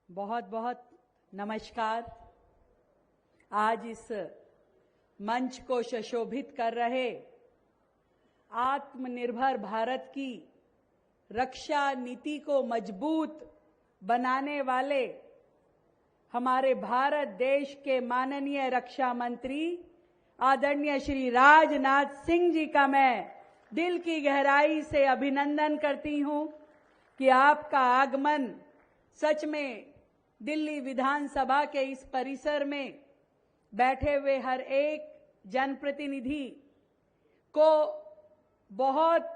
बहुत बहुत नमस्कार। आज इस मंच को सुशोभित कर रहे आत्मनिर्भर भारत की रक्षा नीति को मजबूत बनाने वाले हमारे भारत देश के माननीय रक्षा मंत्री आदरणीय श्री राजनाथ सिंह जी का मैं दिल की गहराई से अभिनंदन करती हूं कि आपका आगमन सच में दिल्ली विधानसभा के इस परिसर में बैठे हुए हर एक जनप्रतिनिधि को बहुत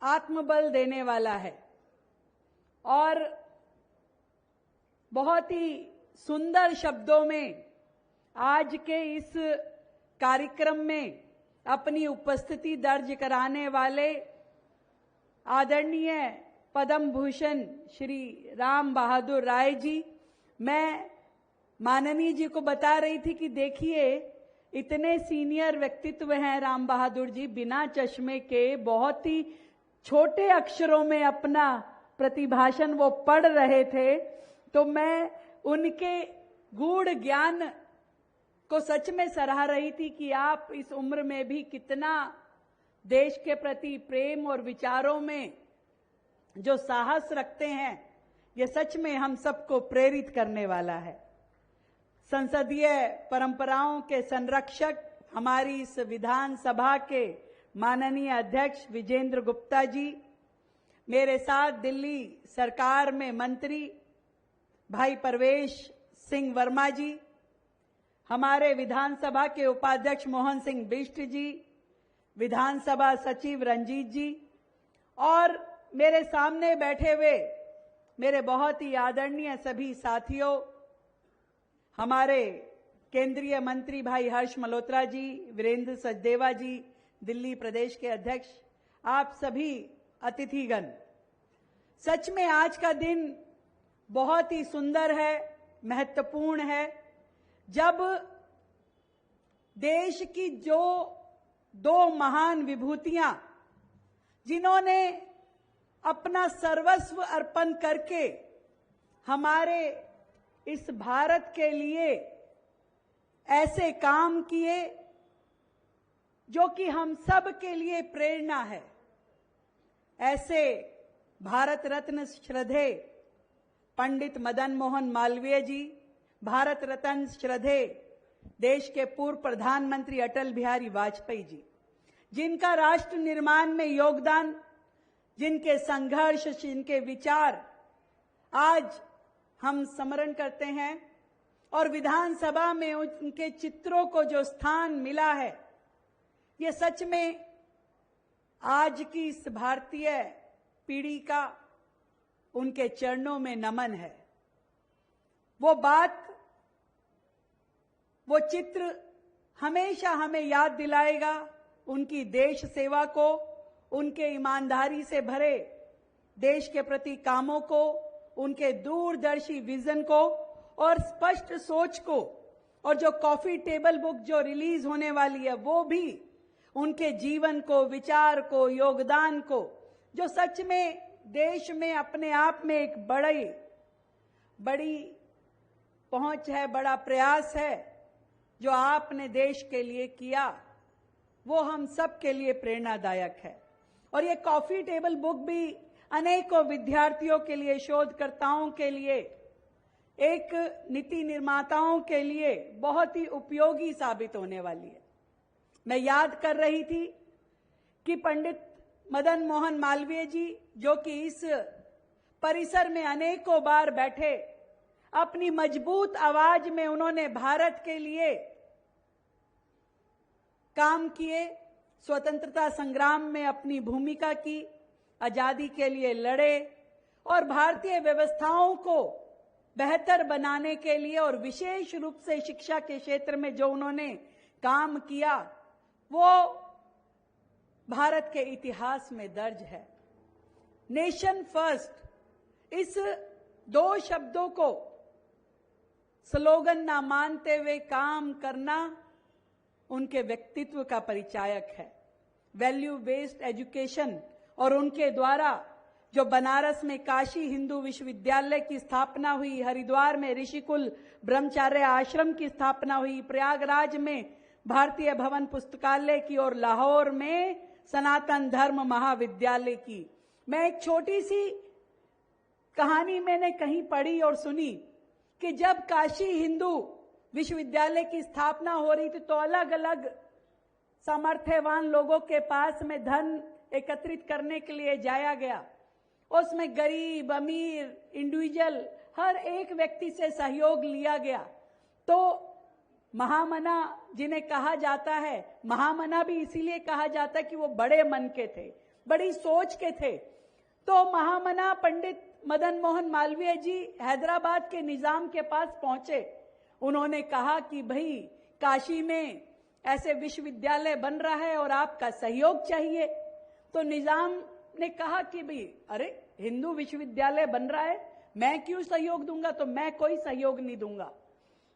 आत्मबल देने वाला है और बहुत ही सुंदर शब्दों में आज के इस कार्यक्रम में अपनी उपस्थिति दर्ज कराने वाले आदरणीय पद्म भूषण श्री राम बहादुर राय जी, मैं माननीय जी को बता रही थी कि देखिए इतने सीनियर व्यक्तित्व हैं राम बहादुर जी, बिना चश्मे के बहुत ही छोटे अक्षरों में अपना प्रतिभाषण वो पढ़ रहे थे, तो मैं उनके गूढ़ ज्ञान को सच में सराह रही थी कि आप इस उम्र में भी कितना देश के प्रति प्रेम और विचारों में जो साहस रखते हैं, ये सच में हम सबको प्रेरित करने वाला है। संसदीय परंपराओं के संरक्षक हमारी इस विधानसभा के माननीय अध्यक्ष विजेंद्र गुप्ता जी, मेरे साथ दिल्ली सरकार में मंत्री भाई परवेश सिंह वर्मा जी, हमारे विधानसभा के उपाध्यक्ष मोहन सिंह बिष्ट जी, विधानसभा सचिव रंजीत जी और मेरे सामने बैठे हुए मेरे बहुत ही आदरणीय सभी साथियों, हमारे केंद्रीय मंत्री भाई हर्ष मल्होत्रा जी, वीरेंद्र सचदेवा जी, दिल्ली प्रदेश के अध्यक्ष, आप सभी अतिथिगण, सच में आज का दिन बहुत ही सुंदर है, महत्वपूर्ण है, जब देश की जो दो महान विभूतियां जिन्होंने अपना सर्वस्व अर्पण करके हमारे इस भारत के लिए ऐसे काम किए जो कि हम सब के लिए प्रेरणा है, ऐसे भारत रत्न श्रद्धेय पंडित मदन मोहन मालवीय जी, भारत रत्न श्रद्धेय देश के पूर्व प्रधानमंत्री अटल बिहारी वाजपेयी जी, जिनका राष्ट्र निर्माण में योगदान, जिनके संघर्ष, जिनके विचार आज हम स्मरण करते हैं और विधानसभा में उनके चित्रों को जो स्थान मिला है, ये सच में आज की इस भारतीय पीढ़ी का उनके चरणों में नमन है। वो बात, वो चित्र हमेशा हमें याद दिलाएगा उनकी देश सेवा को, उनके ईमानदारी से भरे देश के प्रति कामों को, उनके दूरदर्शी विजन को और स्पष्ट सोच को, और जो कॉफी टेबल बुक जो रिलीज होने वाली है वो भी उनके जीवन को, विचार को, योगदान को, जो सच में देश में अपने आप में एक बड़ी पहुंच है, बड़ा प्रयास है जो आपने देश के लिए किया, वो हम सब के लिए प्रेरणादायक है। और ये कॉफी टेबल बुक भी अनेकों विद्यार्थियों के लिए, शोधकर्ताओं के लिए, एक नीति निर्माताओं के लिए बहुत ही उपयोगी साबित होने वाली है। मैं याद कर रही थी कि पंडित मदन मोहन मालवीय जी, जो कि इस परिसर में अनेकों बार बैठे, अपनी मजबूत आवाज में उन्होंने भारत के लिए काम किए, स्वतंत्रता संग्राम में अपनी भूमिका की, आजादी के लिए लड़े और भारतीय व्यवस्थाओं को बेहतर बनाने के लिए और विशेष रूप से शिक्षा के क्षेत्र में जो उन्होंने काम किया, वो भारत के इतिहास में दर्ज है। नेशन फर्स्ट, इस दो शब्दों को स्लोगन ना मानते हुए काम करना उनके व्यक्तित्व का परिचायक है। वैल्यू बेस्ड एजुकेशन और उनके द्वारा जो बनारस में काशी हिंदू विश्वविद्यालय की स्थापना हुई, हरिद्वार में ऋषिकुल ब्रह्मचार्य आश्रम की स्थापना हुई, प्रयागराज में भारतीय भवन पुस्तकालय की और लाहौर में सनातन धर्म महाविद्यालय की। मैं एक छोटी सी कहानी मैंने कहीं पढ़ी और सुनी कि जब काशी हिंदू विश्वविद्यालय की स्थापना हो रही थी तो अलग अलग सामर्थ्यवान लोगों के पास में धन एकत्रित करने के लिए जाया गया। उसमें गरीब, अमीर, इंडिविजुअल हर एक व्यक्ति से सहयोग लिया गया। तो महामना जिन्हें कहा जाता है, महामना भी इसीलिए कहा जाता है कि वो बड़े मन के थे, बड़ी सोच के थे। तो महामना पंडित मदन मोहन मालवीय जी हैदराबाद के निजाम के पास पहुंचे। उन्होंने कहा कि भाई काशी में ऐसे विश्वविद्यालय बन रहा है और आपका सहयोग चाहिए। तो निजाम ने कहा कि भाई अरे हिंदू विश्वविद्यालय बन रहा है, मैं क्यों सहयोग दूंगा, तो मैं कोई सहयोग नहीं दूंगा।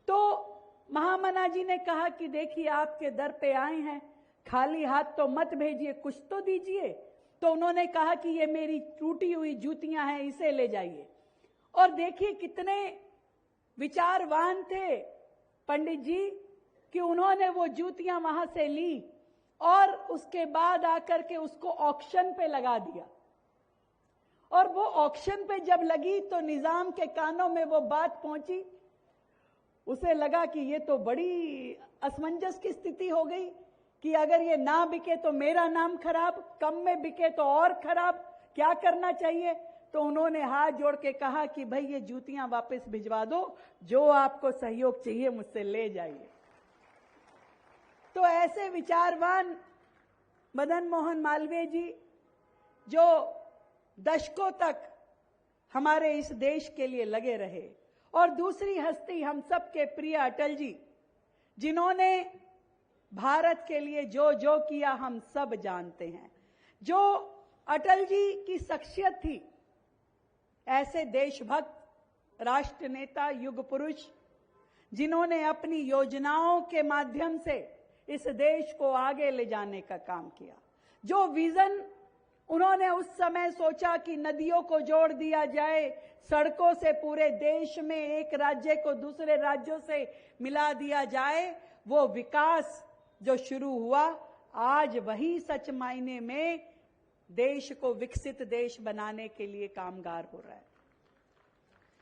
तो महामना जी ने कहा कि देखिए आपके दर पे आए हैं, खाली हाथ तो मत भेजिए, कुछ तो दीजिए। तो उन्होंने कहा कि ये मेरी टूटी हुई जूतियां हैं, इसे ले जाइए। और देखिए कितने विचारवान थे पंडित जी कि उन्होंने वो जूतियां वहां से ली और उसके बाद आकर के उसको ऑक्शन पे लगा दिया। और वो ऑक्शन पे जब लगी तो निजाम के कानों में वो बात पहुंची। उसे लगा कि ये तो बड़ी असमंजस की स्थिति हो गई कि अगर ये ना बिके तो मेरा नाम खराब, कम में बिके तो और खराब, क्या करना चाहिए। तो उन्होंने हाथ जोड़ के कहा कि भाई ये जूतियां वापस भिजवा दो, जो आपको सहयोग चाहिए मुझसे ले जाइए। तो ऐसे विचारवान मदन मोहन मालवीय जी जो दशकों तक हमारे इस देश के लिए लगे रहे। और दूसरी हस्ती हम सबके प्रिय अटल जी, जिन्होंने भारत के लिए जो जो किया हम सब जानते हैं। जो अटल जी की शख्सियत थी, ऐसे देशभक्त, राष्ट्र नेता, युग पुरुष, जिन्होंने अपनी योजनाओं के माध्यम से इस देश को आगे ले जाने का काम किया। जो विजन उन्होंने उस समय सोचा कि नदियों को जोड़ दिया जाए, सड़कों से पूरे देश में एक राज्य को दूसरे राज्यों से मिला दिया जाए, वो विकास जो शुरू हुआ, आज वही सच मायने में देश को विकसित देश बनाने के लिए कामगार हो रहा है।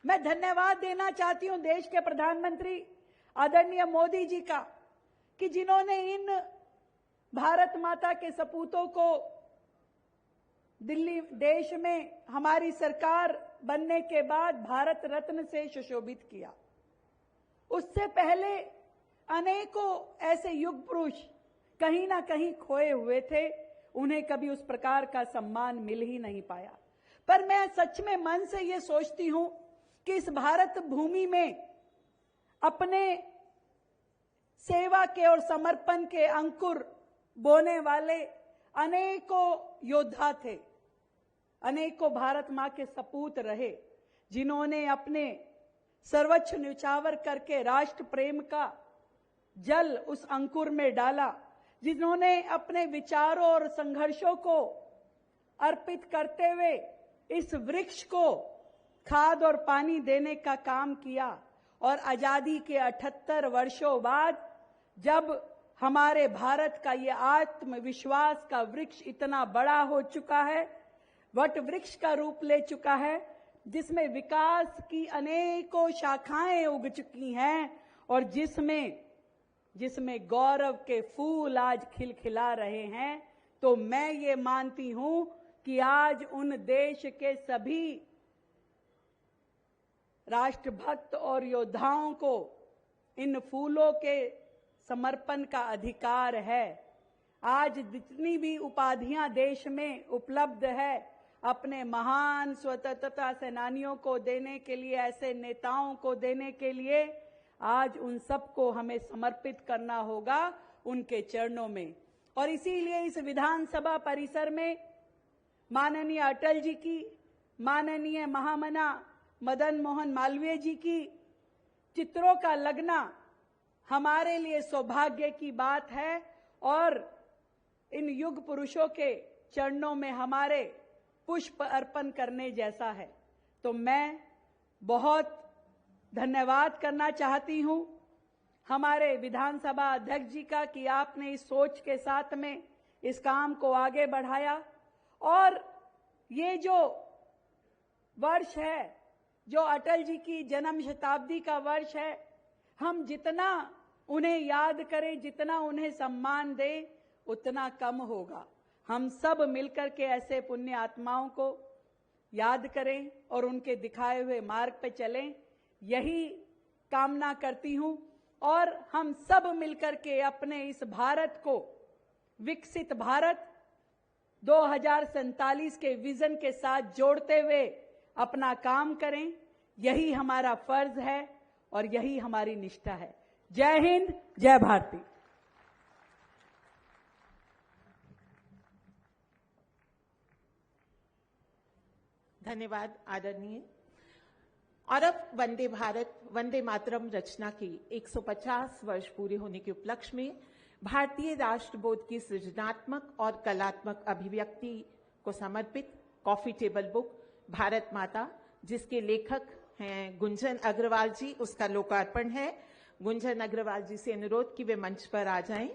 मैं धन्यवाद देना चाहती हूं देश के प्रधानमंत्री आदरणीय मोदी जी का कि जिन्होंने इन भारत माता के सपूतों को दिल्ली देश में हमारी सरकार बनने के बाद भारत रत्न से सुशोभित किया। उससे पहले अनेकों ऐसे युग पुरुष कहीं ना कहीं खोए हुए थे, उन्हें कभी उस प्रकार का सम्मान मिल ही नहीं पाया। पर मैं सच में मन से ये सोचती हूं कि इस भारत भूमि में अपने सेवा के और समर्पण के अंकुर बोने वाले अनेकों योद्धा थे, अनेकों भारत मां के सपूत रहे, जिन्होंने अपने सर्वोच्च न्यौछावर करके राष्ट्र प्रेम का जल उस अंकुर में डाला, जिन्होंने अपने विचारों और संघर्षों को अर्पित करते हुए इस वृक्ष को खाद और पानी देने का काम किया। और आजादी के 78 वर्षों बाद जब हमारे भारत का ये आत्मविश्वास का वृक्ष इतना बड़ा हो चुका है, वट वृक्ष का रूप ले चुका है, जिसमें विकास की अनेकों शाखाएं उग चुकी हैं और जिसमें गौरव के फूल आज खिलखिला रहे हैं, तो मैं ये मानती हूं कि आज उन देश के सभी राष्ट्रभक्त और योद्धाओं को इन फूलों के समर्पण का अधिकार है। आज जितनी भी उपाधियां देश में उपलब्ध है, अपने महान स्वतंत्रता सेनानियों को देने के लिए, ऐसे नेताओं को देने के लिए, आज उन सबको हमें समर्पित करना होगा उनके चरणों में। और इसीलिए इस विधानसभा परिसर में माननीय अटल जी की, माननीय महामना मदन मोहन मालवीय जी की चित्रों का लगना हमारे लिए सौभाग्य की बात है। और इन युग पुरुषों के चरणों में हमारे पुष्प अर्पण करने जैसा है। तो मैं बहुत धन्यवाद करना चाहती हूं हमारे विधानसभा अध्यक्ष जी का कि आपने इस सोच के साथ में इस काम को आगे बढ़ाया। और ये जो वर्ष है, जो अटल जी की जन्म शताब्दी का वर्ष है, हम जितना उन्हें याद करें, जितना उन्हें सम्मान दें, उतना कम होगा। हम सब मिलकर के ऐसे पुण्य आत्माओं को याद करें और उनके दिखाए हुए मार्ग पे चलें, यही कामना करती हूं। और हम सब मिलकर के अपने इस भारत को विकसित भारत 2047 के विजन के साथ जोड़ते हुए अपना काम करें, यही हमारा फर्ज है और यही हमारी निष्ठा है। जय हिंद, जय भारती। धन्यवाद आदरणीय। और अब वंदे भारत वंदे मातरम रचना की 150 वर्ष पूरे होने के उपलक्ष्य में भारतीय राष्ट्रबोध की सृजनात्मक और कलात्मक अभिव्यक्ति को समर्पित कॉफी टेबल बुक भारत माता, जिसके लेखक हैं गुंजन अग्रवाल जी, उसका लोकार्पण है। गुंजन अग्रवाल जी से अनुरोध कि वे मंच पर आ जाएं।